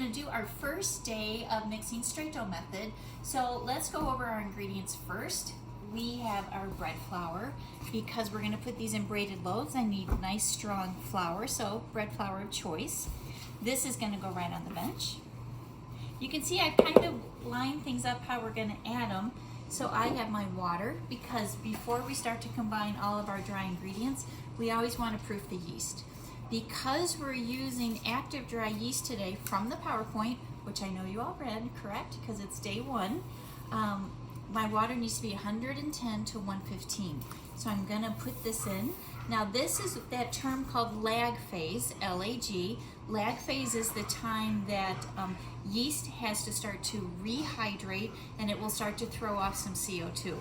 going to do our first day of mixing straight dough method. So let's go over our ingredients first. We have our bread flour. Because we're going to put these in braided loaves, I need nice strong flour, so bread flour of choice. This is going to go right on the bench. You can see I kind of line things up how we're going to add them. So I have my water, because before we start to combine all of our dry ingredients, we always want to proof the yeast. Because we're using active dry yeast today from the PowerPoint, which I know you all read, correct? Because it's day one. My water needs to be 110 to 115. So I'm going to put this in. Now this is that term called lag phase, L-A-G. Lag phase is the time that yeast has to start to rehydrate and it will start to throw off some CO2.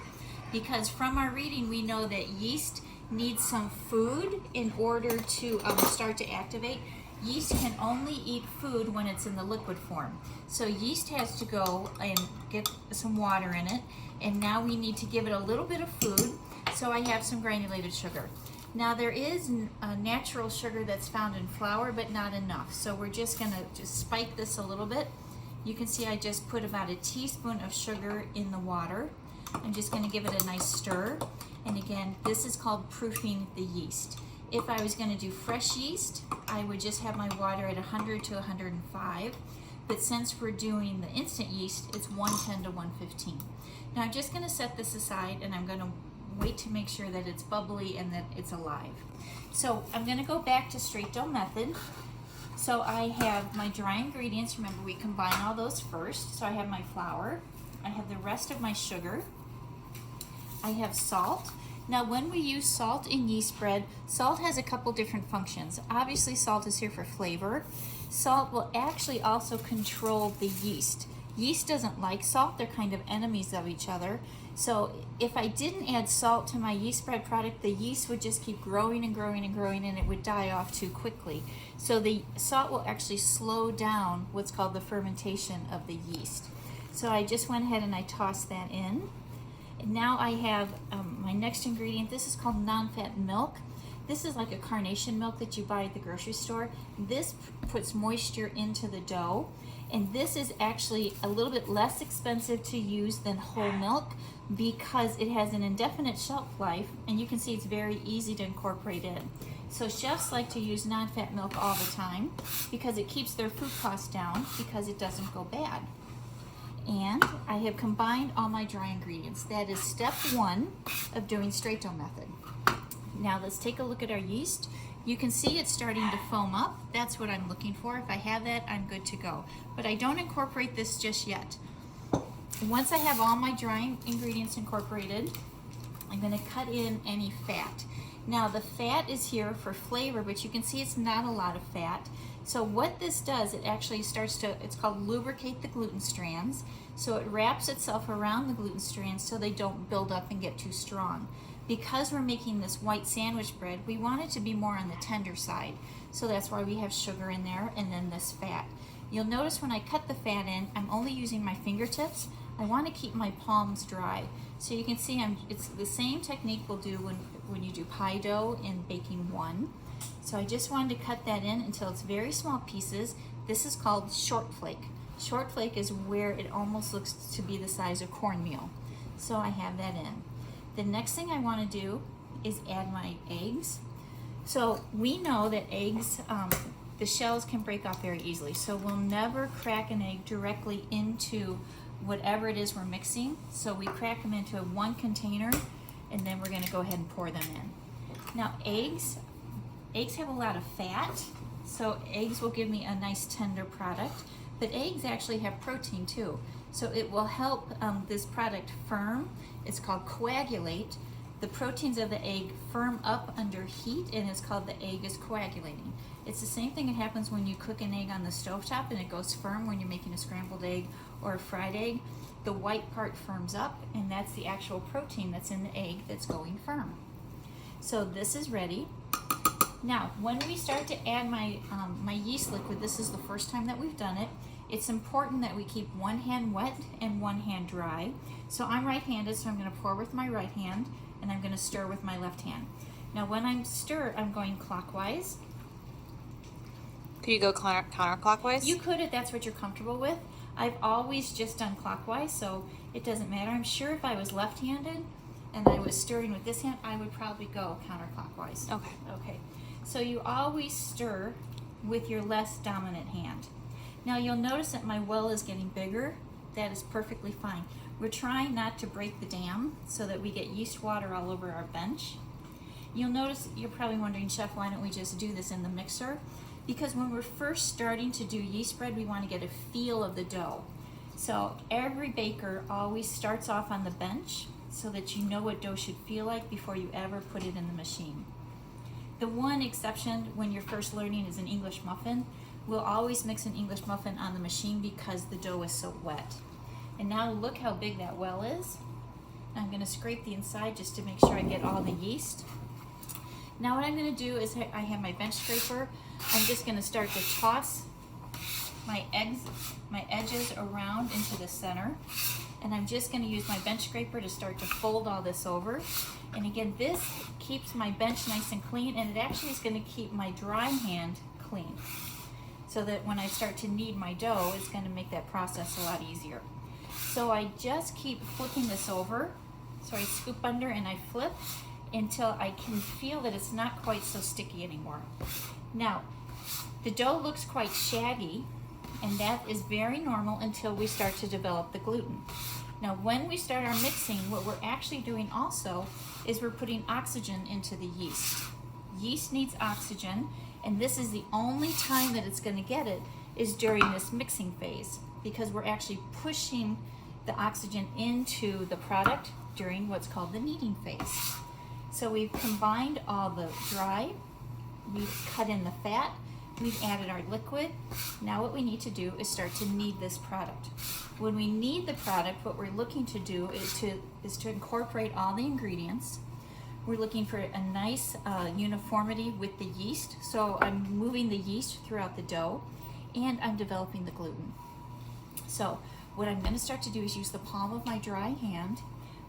Because from our reading we know that yeast needs some food in order to start to activate. Yeast can only eat food when it's in the liquid form. So yeast has to go and get some water in it, and now we need to give it a little bit of food. So I have some granulated sugar. Now there is a natural sugar that's found in flour, but not enough. So we're just gonna spike this a little bit. You can see I just put about a teaspoon of sugar in the water. I'm just gonna give it a nice stir. And again, this is called proofing the yeast. If I was gonna do fresh yeast, I would just have my water at 100 to 105. But since we're doing the instant yeast, it's 110 to 115. Now I'm just gonna set this aside and I'm gonna wait to make sure that it's bubbly and that it's alive. So I'm gonna go back to straight dough method. So I have my dry ingredients. Remember, we combine all those first. So I have my flour, I have the rest of my sugar, I have salt. Now when we use salt in yeast bread, salt has a couple different functions. Obviously salt is here for flavor. Salt will actually also control the yeast. Yeast doesn't like salt, they're kind of enemies of each other. So if I didn't add salt to my yeast bread product, the yeast would just keep growing and growing and growing and it would die off too quickly. So the salt will actually slow down what's called the fermentation of the yeast. So I just went ahead and I tossed that in. And now I have my next ingredient. This is called non-fat milk. This is like a carnation milk that you buy at the grocery store. This puts moisture into the dough. And this is actually a little bit less expensive to use than whole milk because it has an indefinite shelf life, and you can see it's very easy to incorporate in. So chefs like to use non-fat milk all the time because it keeps their food costs down because it doesn't go bad. And I have combined all my dry ingredients. That is step one of doing straight dough method. Now let's take a look at our yeast. You can see it's starting to foam up. That's what I'm looking for. If I have that, I'm good to go. But I don't incorporate this just yet. Once I have all my dry ingredients incorporated, I'm gonna cut in any fat. Now the fat is here for flavor, but you can see it's not a lot of fat. So what this does, it actually starts to, it's called lubricate the gluten strands. So it wraps itself around the gluten strands so they don't build up and get too strong. Because we're making this white sandwich bread, we want it to be more on the tender side. So that's why we have sugar in there and then this fat. You'll notice when I cut the fat in, I'm only using my fingertips. I want to keep my palms dry. So you can see it's the same technique we'll do when you do pie dough in baking one. So I just wanted to cut that in until it's very small pieces. This is called short flake. Short flake is where it almost looks to be the size of cornmeal. So I have that in. The next thing I want to do is add my eggs. So we know that eggs, the shells can break off very easily. So we'll never crack an egg directly into whatever it is we're mixing. So we crack them into one container and then we're going to go ahead and pour them in. Now eggs have a lot of fat, so eggs will give me a nice tender product, but eggs actually have protein too. So it will help this product firm. It's called coagulate. The proteins of the egg firm up under heat and it's called the egg is coagulating. It's the same thing that happens when you cook an egg on the stovetop and it goes firm when you're making a scrambled egg or a fried egg. The white part firms up and that's the actual protein that's in the egg that's going firm. So this is ready. Now, when we start to add my yeast liquid, this is the first time that we've done it, it's important that we keep one hand wet and one hand dry. So I'm right-handed, so I'm going to pour with my right hand and I'm going to stir with my left hand. Now when I'm going clockwise, Could you go counterclockwise? You could if that's what you're comfortable with. I've always just done clockwise, so it doesn't matter. I'm sure if I was left-handed and I was stirring with this hand, I would probably go counterclockwise. Okay. Okay. So you always stir with your less dominant hand. Now you'll notice that my well is getting bigger. That is perfectly fine. We're trying not to break the dam so that we get yeast water all over our bench. You'll notice, you're probably wondering, Chef, why don't we just do this in the mixer? Because when we're first starting to do yeast bread, we want to get a feel of the dough. So every baker always starts off on the bench so that you know what dough should feel like before you ever put it in the machine. The one exception when you're first learning is an English muffin. We'll always mix an English muffin on the machine because the dough is so wet. And now look how big that well is. I'm going to scrape the inside just to make sure I get all the yeast. Now what I'm going to do is I have my bench scraper. I'm just going to start to toss my edges around into the center. And I'm just going to use my bench scraper to start to fold all this over. And again, this keeps my bench nice and clean, and it actually is going to keep my dry hand clean. So that when I start to knead my dough, it's going to make that process a lot easier. So I just keep flipping this over. So I scoop under and I flip until I can feel that it's not quite so sticky anymore. Now, the dough looks quite shaggy, and that is very normal until we start to develop the gluten. Now, when we start our mixing, what we're actually doing also is we're putting oxygen into the yeast. Yeast needs oxygen, and this is the only time that it's going to get it is during this mixing phase, because we're actually pushing the oxygen into the product during what's called the kneading phase. So we've combined all the dry, we've cut in the fat, we've added our liquid. Now what we need to do is start to knead this product. When we knead the product, what we're looking to do is to incorporate all the ingredients. We're looking for a nice uniformity with the yeast. So I'm moving the yeast throughout the dough, and I'm developing the gluten. So what I'm going to start to do is use the palm of my dry hand.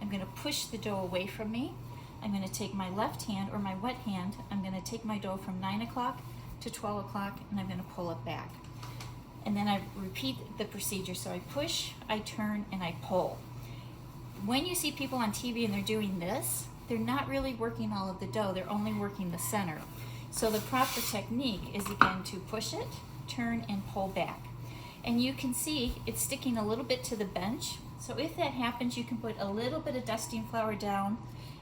I'm going to push the dough away from me. I'm going to take my left hand, or my wet hand, I'm going to take my dough from 9 o'clock to 12 o'clock, and I'm going to pull it back. And then I repeat the procedure. So I push, I turn, and I pull. When you see people on TV and they're doing this, they're not really working all of the dough, they're only working the center. So the proper technique is again to push it, turn, and pull back. And you can see it's sticking a little bit to the bench. So if that happens, you can put a little bit of dusting flour down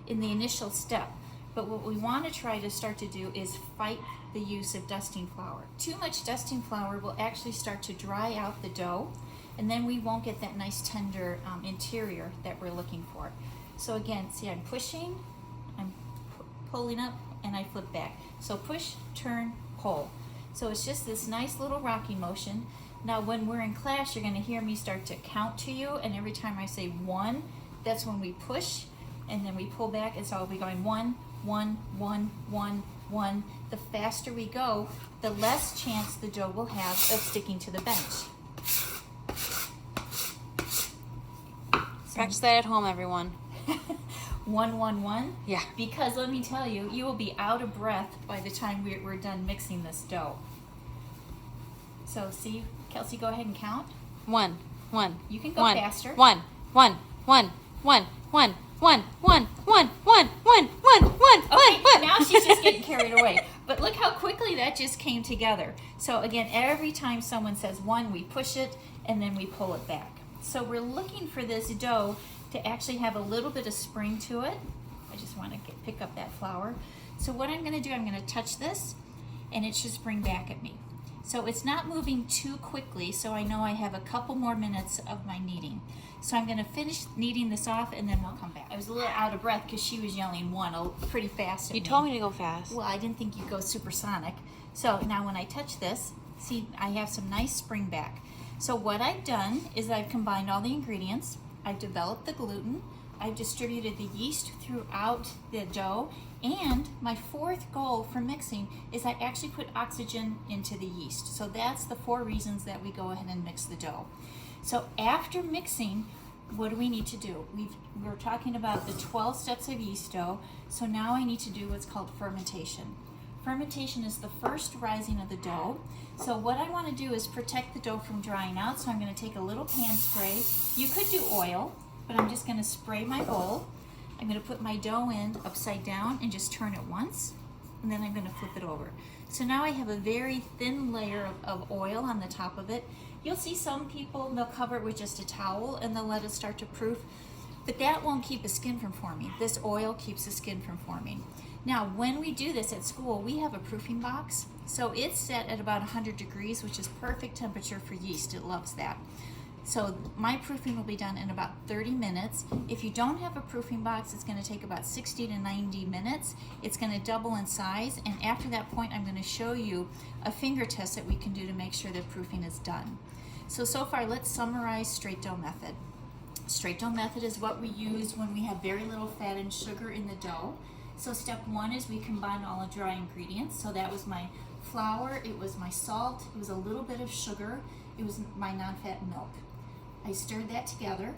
in the initial step. But what we want to try to start to do is fight the use of dusting flour. Too much dusting flour will actually start to dry out the dough, and then we won't get that nice tender interior that we're looking for. So again, see, I'm pushing, I'm pulling up, and I flip back. So push, turn, pull. So it's just this nice little rocky motion. Now when we're in class, you're going to hear me start to count to you, and every time I say 1, that's when we push, and then we pull back, and so I'll be going 1, 1, 1, 1, 1. The faster we go, the less chance the dough will have of sticking to the bench. Practice that at home, everyone. 1, 1, 1? Yeah. Because let me tell you, you will be out of breath by the time we're done mixing this dough. So see, Kelsey, go ahead and count. 1, 1. You can go faster. 1, 1, 1, 1, 1, 1, 1, 1, 1, 1, 1, 1. Okay, now she's just getting carried away. But look how quickly that just came together. So again, every time someone says 1, we push it, and then we pull it back. So we're looking for this dough to actually have a little bit of spring to it. I just want to pick up that flour. So what I'm going to do, I'm going to touch this, and it should spring back at me. So it's not moving too quickly, so I know I have a couple more minutes of my kneading. So I'm going to finish kneading this off, and then we'll come back. I was a little out of breath because she was yelling 1 pretty fast at me. You told me to go fast. Well, I didn't think you'd go supersonic. So now when I touch this, see, I have some nice spring back. So what I've done is I've combined all the ingredients. I've developed the gluten. I've distributed the yeast throughout the dough. And my fourth goal for mixing is I actually put oxygen into the yeast. So that's the 4 reasons that we go ahead and mix the dough. So after mixing, what do we need to do? We're talking about the 12 steps of yeast dough. So now I need to do what's called fermentation. Fermentation is the first rising of the dough. So what I want to do is protect the dough from drying out. So I'm going to take a little pan spray. You could do oil, but I'm just going to spray my bowl. I'm going to put my dough in upside down and just turn it once, and then I'm going to flip it over. So now I have a very thin layer of oil on the top of it. You'll see some people, they'll cover it with just a towel and they'll let it start to proof, but that won't keep the skin from forming. This oil keeps the skin from forming. Now, when we do this at school, we have a proofing box. So it's set at about 100 degrees, which is perfect temperature for yeast. It loves that. So my proofing will be done in about 30 minutes. If you don't have a proofing box, it's going to take about 60 to 90 minutes. It's going to double in size, and after that point, I'm going to show you a finger test that we can do to make sure that proofing is done. So far, let's summarize straight dough method. Straight dough method is what we use when we have very little fat and sugar in the dough. So step one is we combine all the dry ingredients. So that was my flour, it was my salt, it was a little bit of sugar, it was my non-fat milk. I stirred that together.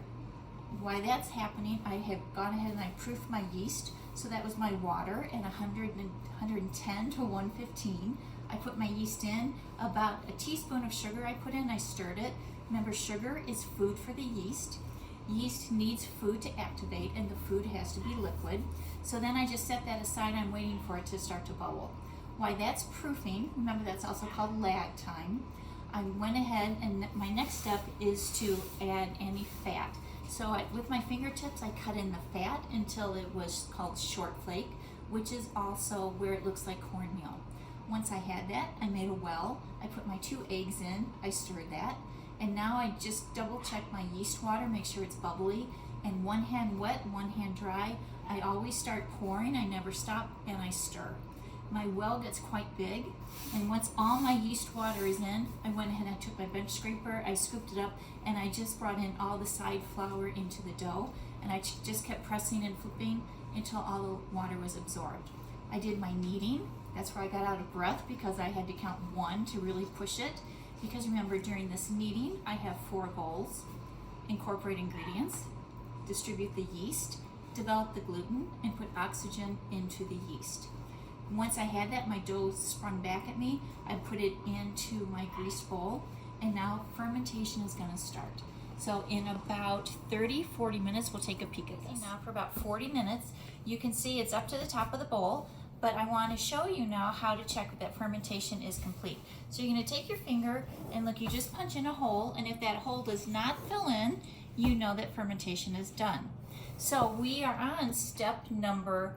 While that's happening, I have gone ahead and I proofed my yeast. So that was my water at 110 to 115. I put my yeast in, about a teaspoon of sugar I put in, I stirred it. Remember, sugar is food for the yeast. Yeast needs food to activate, and the food has to be liquid. So then I just set that aside, I'm waiting for it to start to bubble. While that's proofing, remember that's also called lag time, I went ahead and my next step is to add any fat. So with my fingertips, I cut in the fat until it was called short flake, which is also where it looks like cornmeal. Once I had that, I made a well. I put my 2 eggs in, I stirred that, and now I just double check my yeast water, make sure it's bubbly, and one hand wet, one hand dry. I always start pouring, I never stop, and I stir. My well gets quite big, and once all my yeast water is in, I went ahead and I took my bench scraper, I scooped it up, and I just brought in all the side flour into the dough, and I just kept pressing and flipping until all the water was absorbed. I did my kneading. That's where I got out of breath because I had to count 1 to really push it. Because remember, during this kneading, I have 4 goals: incorporate ingredients, distribute the yeast, develop the gluten, and put oxygen into the yeast. Once I had that, my dough sprung back at me. I put it into my greased bowl, and now fermentation is going to start. So in about 30-40 minutes, we'll take a peek at this. Now for about 40 minutes, you can see it's up to the top of the bowl, but I want to show you now how to check that fermentation is complete. So you're going to take your finger and look, you just punch in a hole, and if that hole does not fill in, you know that fermentation is done. So we are on step number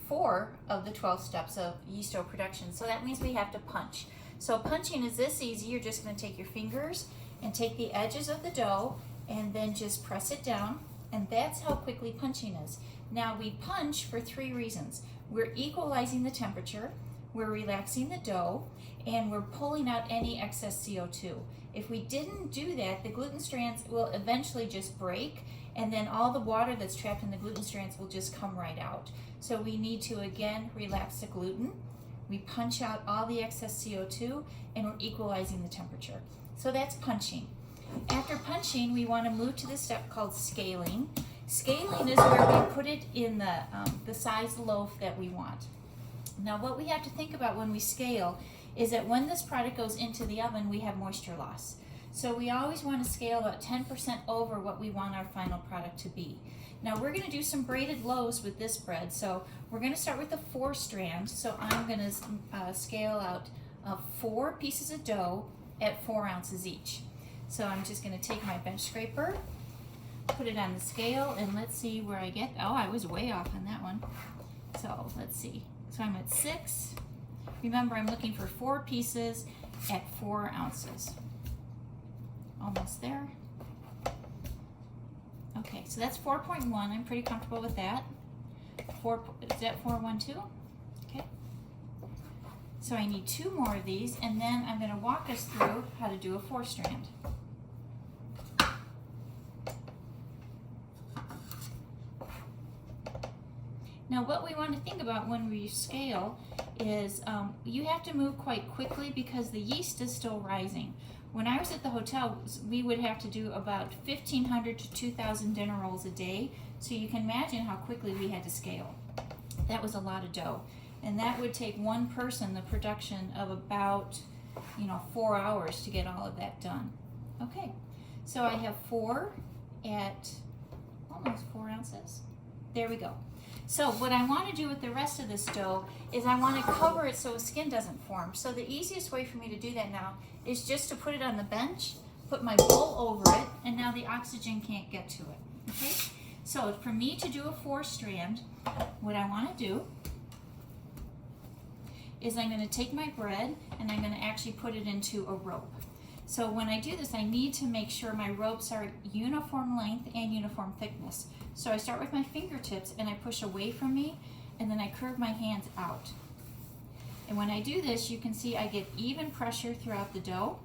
4 of the 12 steps of yeast dough production. So that means we have to punch. So punching is this easy. You're just going to take your fingers and take the edges of the dough and then just press it down, and that's how quickly punching is. Now we punch for 3 reasons. We're equalizing the temperature, we're relaxing the dough, and we're pulling out any excess CO2. If we didn't do that, the gluten strands will eventually just break, and then all the water that's trapped in the gluten strands will just come right out. So we need to again relax the gluten, we punch out all the excess CO2, and we're equalizing the temperature. So that's punching. After punching, we want to move to the step called scaling. Scaling is where we put it in the size loaf that we want. Now what we have to think about when we scale is that when this product goes into the oven, we have moisture loss. So we always want to scale about 10% over what we want our final product to be. Now we're going to do some braided loaves with this bread. So we're going to start with the 4 strands. So I'm going to scale out 4 pieces of dough at 4 ounces each. So I'm just going to take my bench scraper, put it on the scale, and let's see where I get. Oh, I was way off on that one. So let's see. So I'm at 6. Remember, I'm looking for 4 pieces at 4 ounces. Almost there. Okay, so that's 4.1. I'm pretty comfortable with that. Is that 4.12? Okay. So I need 2 more of these, and then I'm going to walk us through how to do a 4 strand. Now what we want to think about when we scale is you have to move quite quickly because the yeast is still rising. When I was at the hotel, we would have to do about 1,500 to 2,000 dinner rolls a day, so you can imagine how quickly we had to scale. That was a lot of dough. And that would take one person the production of about, 4 hours to get all of that done. Okay, so I have 4 at almost 4 ounces. There we go. So what I want to do with the rest of this dough is I want to cover it so skin doesn't form. So the easiest way for me to do that now is just to put it on the bench, put my bowl over it, and now the oxygen can't get to it. Okay? So for me to do a 4-strand, what I want to do is I'm going to take my bread and I'm going to actually put it into a rope. So when I do this, I need to make sure my ropes are uniform length and uniform thickness. So I start with my fingertips and I push away from me, and then I curve my hands out. And when I do this, you can see I get even pressure throughout the dough.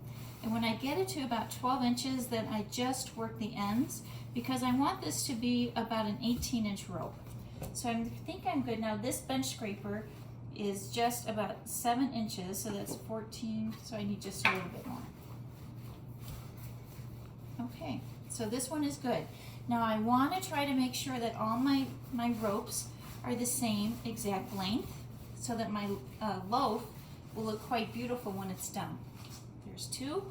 And when I get it to about 12 inches, then I just work the ends, because I want this to be about an 18-inch rope. So I think I'm good. Now this bench scraper is just about 7 inches, so that's 14, so I need just a little bit more. Okay, so this one is good. Now I want to try to make sure that all my ropes are the same exact length, so that my loaf will look quite beautiful when it's done. There's 2.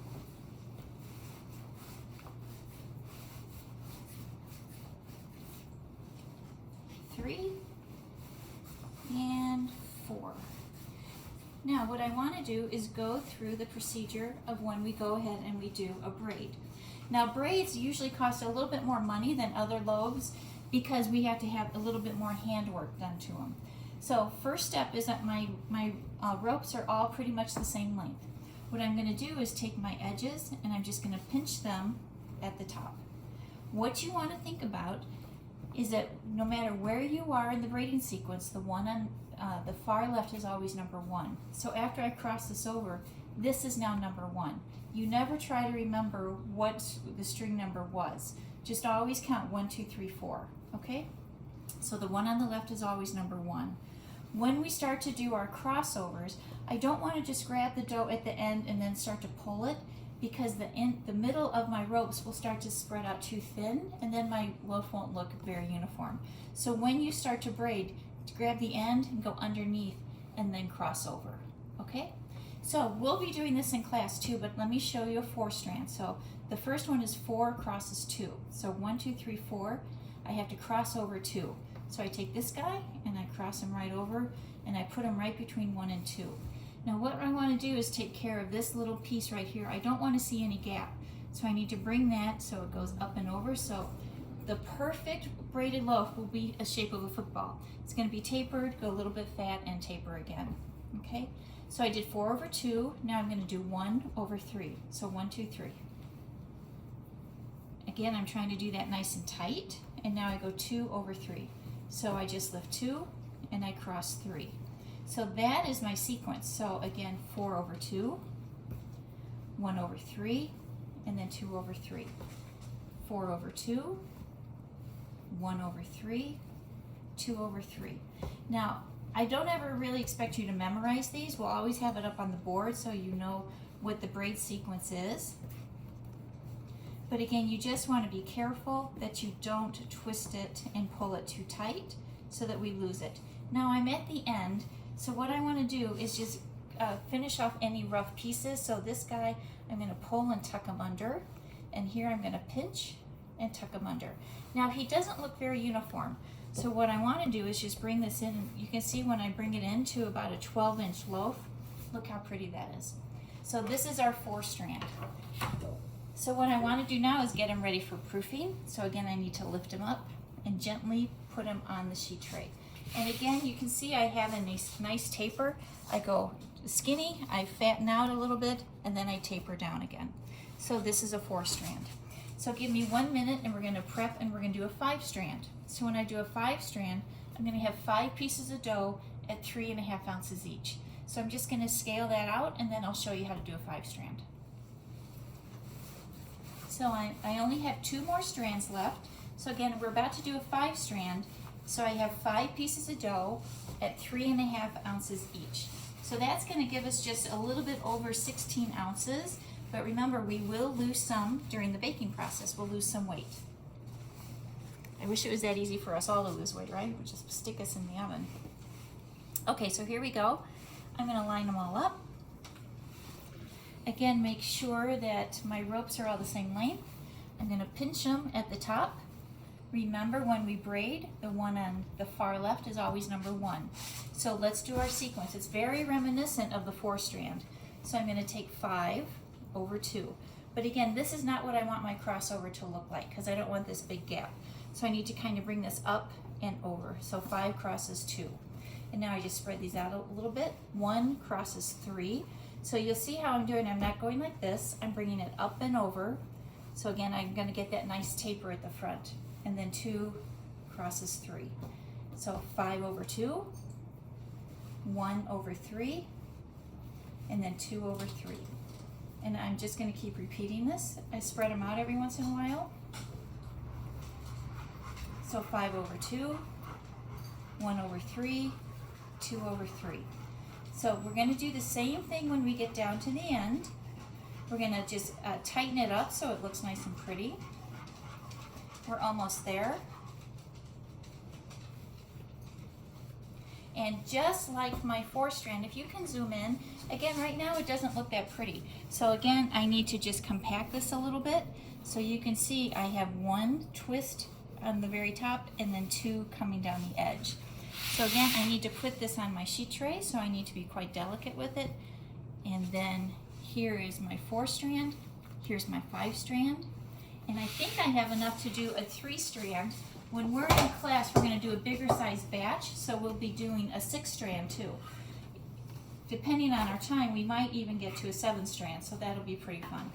Three and 4. Now what I want to do is go through the procedure of when we go ahead and we do a braid. Now braids usually cost a little bit more money than other loaves because we have to have a little bit more handwork done to them. So first step is that my ropes are all pretty much the same length. What I'm going to do is take my edges and I'm just going to pinch them at the top. What you want to think about is that no matter where you are in the braiding sequence, the one on the far left is always number 1. So after I cross this over, this is now number 1. You never try to remember what the string number was. Just always count 1, 2, 3, 4. Okay? So the one on the left is always number 1. When we start to do our crossovers, I don't want to just grab the dough at the end and then start to pull it, because the middle of my ropes will start to spread out too thin, and then my loaf won't look very uniform. So when you start to braid, grab the end and go underneath and then cross over. Okay? So we'll be doing this in class too, but let me show you a 4-strand. So the first one is 4 crosses 2. So 1, 2, 3, 4. I have to cross over 2. So I take this guy and I cross him right over, and I put him right between 1 and 2. Now what I want to do is take care of this little piece right here. I don't want to see any gap. So I need to bring that so it goes up and over. So the perfect braided loaf will be a shape of a football. It's going to be tapered, go a little bit fat, and taper again. Okay? So I did 4 over 2. Now I'm going to do 1 over 3. So 1, 2, 3. Again, I'm trying to do that nice and tight. And now I go 2 over 3. So I just lift 2 and I cross 3. So that is my sequence. So again, 4 over 2, 1 over 3, and then 2 over 3. 4 over 2, 1 over 3, 2 over 3. Now, I don't ever really expect you to memorize these. We'll always have it up on the board so you know what the braid sequence is. But again, you just want to be careful that you don't twist it and pull it too tight so that we lose it. Now I'm at the end, so what I want to do is just finish off any rough pieces. So this guy, I'm going to pull and tuck him under, and here I'm going to pinch and tuck him under. Now he doesn't look very uniform, so what I want to do is just bring this in, and you can see when I bring it into about a 12-inch loaf, look how pretty that is. So this is our 4-strand. So what I want to do now is get him ready for proofing. So again, I need to lift him up and gently put him on the sheet tray. And again, you can see I have a nice taper. I go skinny, I fatten out a little bit, and then I taper down again. So this is a 4-strand. So give me 1 minute and we're going to prep and we're going to do a 5-strand. So when I do a 5-strand, I'm going to have 5 pieces of dough at 3.5 ounces each. So I'm just going to scale that out and then I'll show you how to do a 5-strand. So I only have 2 more strands left. So again, we're about to do a 5-strand. So I have 5 pieces of dough at 3.5 ounces each. So that's going to give us just a little bit over 16 ounces. But remember, we will lose some during the baking process. We'll lose some weight. I wish it was that easy for us all to lose weight, right? We'll just stick us in the oven. Okay, so here we go. I'm gonna line them all up. Again, make sure that my ropes are all the same length. I'm gonna pinch them at the top. Remember, when we braid, the one on the far left is always number 1. So let's do our sequence. It's very reminiscent of the 4-strand. So I'm gonna take 5 over 2. But again, this is not what I want my crossover to look like, because I don't want this big gap. So I need to kind of bring this up and over. So 5 crosses 2. And now I just spread these out a little bit. 1 crosses 3. So you'll see how I'm doing. I'm not going like this. I'm bringing it up and over. So again, I'm gonna get that nice taper at the front. And then 2 crosses 3. So 5 over 2, 1 over 3, and then 2 over 3. And I'm just going to keep repeating this. I spread them out every once in a while. So 5 over 2, 1 over 3, 2 over 3. So we're going to do the same thing when we get down to the end. We're going to just tighten it up so it looks nice and pretty. We're almost there. And just like my 4-strand, if you can zoom in, again, right now it doesn't look that pretty. So again, I need to just compact this a little bit. So you can see I have 1 twist on the very top and then 2 coming down the edge. So again, I need to put this on my sheet tray, so I need to be quite delicate with it. And then here is my 4-strand, here's my 5-strand. And I think I have enough to do a 3-strand. When we're in class, we're going to do a bigger size batch, so we'll be doing a 6-strand too. Depending on our time, we might even get to a 7-strand, so that'll be pretty fun.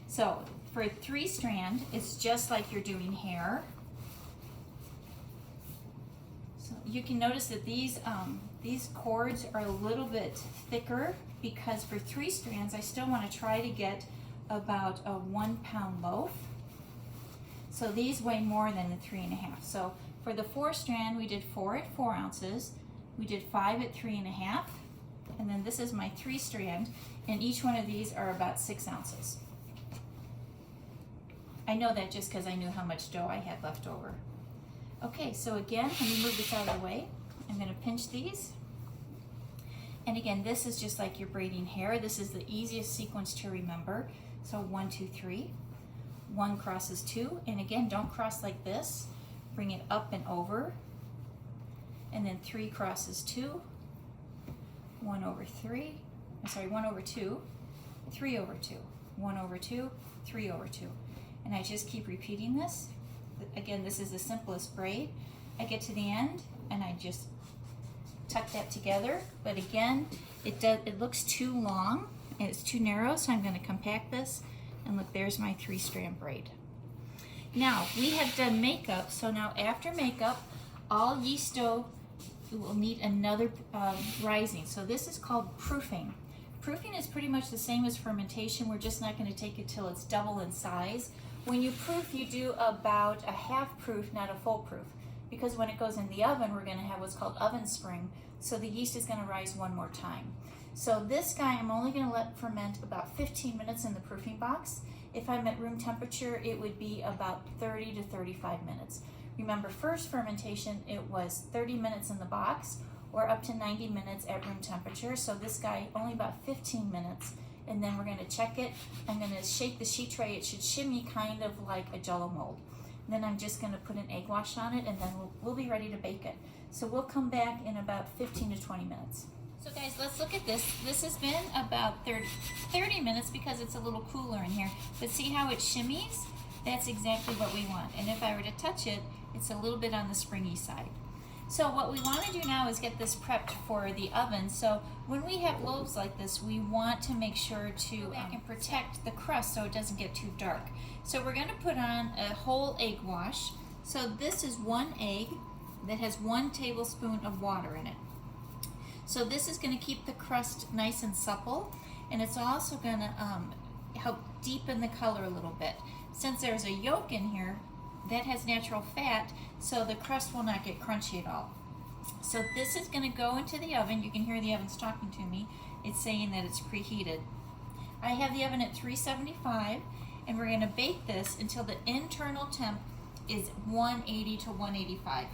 So for a 3-strand, it's just like you're doing hair. So you can notice that these cords are a little bit thicker, because for 3 strands, I still want to try to get about a 1-pound loaf. So these weigh more than the 3.5. So for the 4-strand, we did 4 at 4 ounces. We did 5 at 3.5. And then this is my 3-strand, and each one of these are about 6 ounces. I know that just because I knew how much dough I had left over. Okay, so again, let me move this out of the way. I'm going to pinch these. And again, this is just like you're braiding hair. This is the easiest sequence to remember. So 1, 2, 3. 1 crosses 2, and again, don't cross like this. Bring it up and over. And then 3 crosses 2. 1 over 3. I'm sorry, 1 over 2. 3 over 2. 1 over 2. 3 over 2. And I just keep repeating this. Again, this is the simplest braid. I get to the end, and I just tuck that together. But again, it looks too long, and it's too narrow, so I'm going to compact this. And look, there's my 3-strand braid. Now, we have done makeup, so now after makeup, all yeast dough will need another rising. So this is called proofing. Proofing is pretty much the same as fermentation. We're just not going to take it till it's double in size. When you proof, you do about a half proof, not a full proof. Because when it goes in the oven, we're going to have what's called oven spring. So the yeast is going to rise one more time. So this guy, I'm only going to let ferment about 15 minutes in the proofing box. If I'm at room temperature, it would be about 30 to 35 minutes. Remember, first fermentation, it was 30 minutes in the box or up to 90 minutes at room temperature. So this guy, only about 15 minutes. And then we're going to check it. I'm going to shake the sheet tray. It should shimmy kind of like a Jell-O mold. And then I'm just going to put an egg wash on it, and then we'll be ready to bake it. So we'll come back in about 15 to 20 minutes. So guys, let's look at this. This has been about 30 minutes because it's a little cooler in here. But see how it shimmies? That's exactly what we want. And if I were to touch it, it's a little bit on the springy side. So what we want to do now is get this prepped for the oven. So when we have loaves like this, we want to make sure to protect the crust so it doesn't get too dark. So we're going to put on a whole egg wash. So this is 1 egg that has 1 tablespoon of water in it. So this is going to keep the crust nice and supple, and it's also going to help deepen the color a little bit. Since there's a yolk in here, that has natural fat, so the crust will not get crunchy at all. So this is going to go into the oven. You can hear the oven's talking to me. It's saying that it's preheated. I have the oven at 375, and we're going to bake this until the internal temp is 180 to 185.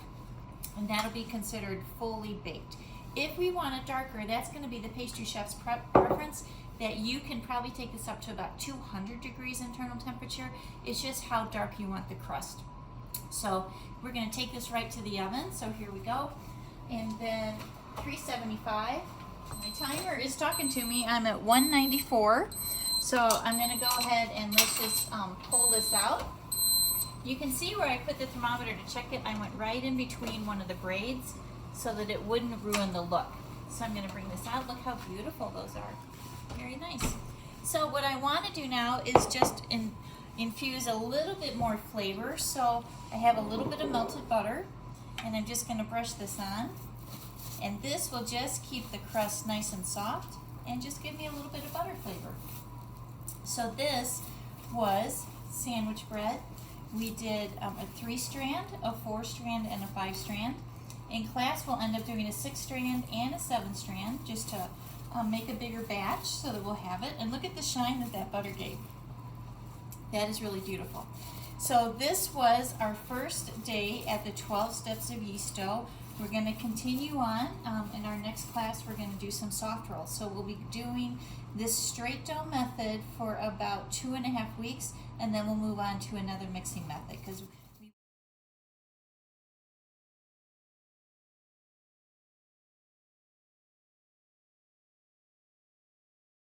And that'll be considered fully baked. If we want it darker, that's going to be the pastry chef's preference, that you can probably take this up to about 200 degrees internal temperature. It's just how dark you want the crust. So we're going to take this right to the oven. So here we go. And then 375. My timer is talking to me. I'm at 194. So I'm going to go ahead and let's just pull this out. You can see where I put the thermometer to check it. I went right in between one of the braids so that it wouldn't ruin the look. So I'm going to bring this out. Look how beautiful those are. Very nice. So what I want to do now is just infuse a little bit more flavor. So I have a little bit of melted butter, and I'm just going to brush this on. And this will just keep the crust nice and soft and just give me a little bit of butter flavor. So this was sandwich bread. We did a 3-strand, a 4-strand, and a 5-strand. In class, we'll end up doing a 6-strand and a 7-strand just to make a bigger batch so that we'll have it. And look at the shine that that butter gave. That is really beautiful. So this was our first day at the 12 steps of yeast dough. We're going to continue on. In our next class, we're going to do some soft rolls. So we'll be doing this straight dough method for about 2.5 weeks, and then we'll move on to another mixing method because